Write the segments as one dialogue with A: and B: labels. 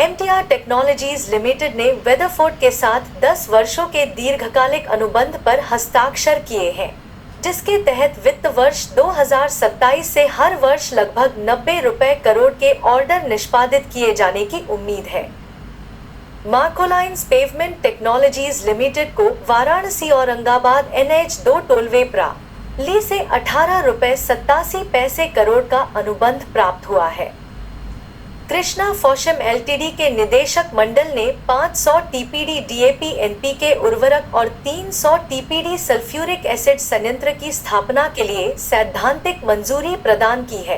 A: MTR technologies limited ने वेदरफोर्ड के साथ 10 वर्षों के दीर्घकालिक अनुबंध पर हस्ताक्षर किए हैं, जिसके तहत वित्त वर्ष 2027 से हर वर्ष लगभग 90 रुपए करोड़ के ऑर्डर निष्पादित किए जाने की उम्मीद है। मार्कोलाइंस पेवमेंट टेक्नोलॉजीज लिमिटेड को वाराणसी औरंगाबाद NH2 टोलवे ली से 18 रुपए 87 करोड़ का अनुबंध प्राप्त हुआ है। कृष्णा फॉशम LTD के निदेशक मंडल ने 500 TPD DAP NPK उर्वरक और 300 TPD सल्फ्यूरिक एसिड संयंत्र की स्थापना के लिए सैद्धांतिक मंजूरी प्रदान की है।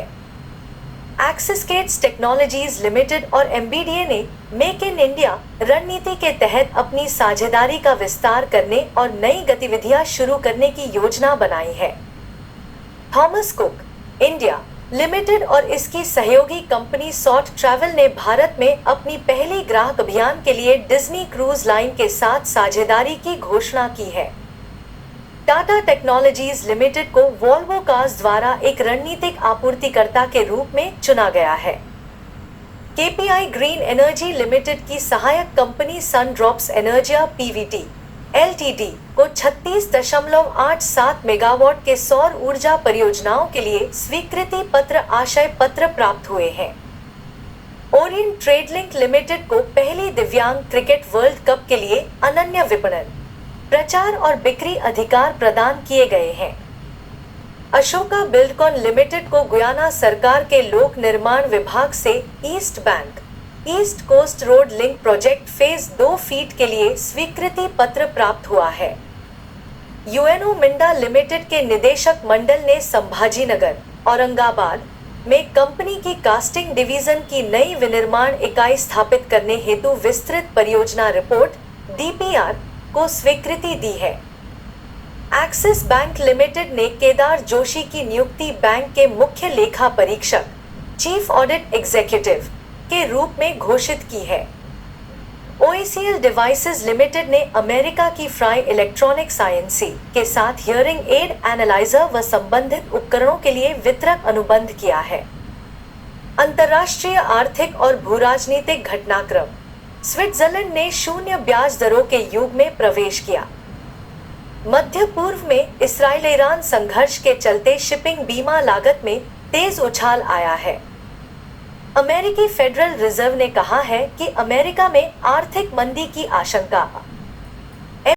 A: एक्सिस गेट्स टेक्नोलॉजीज लिमिटेड और MBDA ने मेक इन इंडिया रणनीति के तहत अपनी साझेदारी का विस्तार करने और नई गतिविधियां शुरू करने की योजना बनाई है। थॉमस कुक इंडिया लिमिटेड और इसकी सहयोगी कंपनी सॉट ट्रैवल ने भारत में अपनी पहली ग्राहक अभियान के लिए डिज्नी क्रूज लाइन के साथ साझेदारी की घोषणा की है। टाटा टेक्नोलॉजीज लिमिटेड को वोल्वो कार्स द्वारा एक रणनीतिक आपूर्तिकर्ता के रूप में चुना गया है। KPI ग्रीन एनर्जी लिमिटेड की सहायक कंपनी सन ड्रॉप्स एनर्जिया PVT LTD को 36.87 मेगावाट के सौर ऊर्जा परियोजनाओं के लिए स्वीकृति पत्र आशय पत्र प्राप्त हुए हैं। ओरिएंट ट्रेड लिंक लिमिटेड को पहली दिव्यांग क्रिकेट वर्ल्ड कप के लिए अनन्य विपणन, प्रचार और बिक्री अधिकार प्रदान किए गए हैं। अशोका बिल्डकॉन लिमिटेड को गुयाना सरकार के लोक निर्माण विभाग से east coast road link project phase 2 फीट के लिए स्वीकृति पत्र प्राप्त हुआ है। UNO मिंडा लिमिटेड के निदेशक मंडल ने संभाजीनगर औरंगाबाद में कंपनी की कास्टिंग डिवीजन की नई विनिर्माण इकाई स्थापित करने हेतु विस्तृत परियोजना रिपोर्ट DPR को स्वीकृति दी है। एक्सिस बैंक लिमिटेड ने केदार जोशी की नियुक्ति बैंक के मुख्य लेखा परीक्षक चीफ ऑडिट एग्जीक्यूटिव के रूप में घोषित की है। OACL डिवाइसेस लिमिटेड ने अमेरिका की फ्राई इलेक्ट्रॉनिक्स INC के साथ हियरिंग एड एनालाइजर व संबंधित उपकरणों के लिए वितरक अनुबंध किया है। अंतर्राष्ट्रीय आर्थिक और भूराजनीतिक घटनाक्रम, स्विट्जरलैंड ने शून्य ब्याज दरों के युग में प्रवेश किया। मध्य पूर्व में इसराइल ईरान संघर्ष के चलते शिपिंग बीमा लागत में तेज उछाल आया है। अमेरिकी फेडरल रिजर्व ने कहा है कि अमेरिका में आर्थिक मंदी की आशंका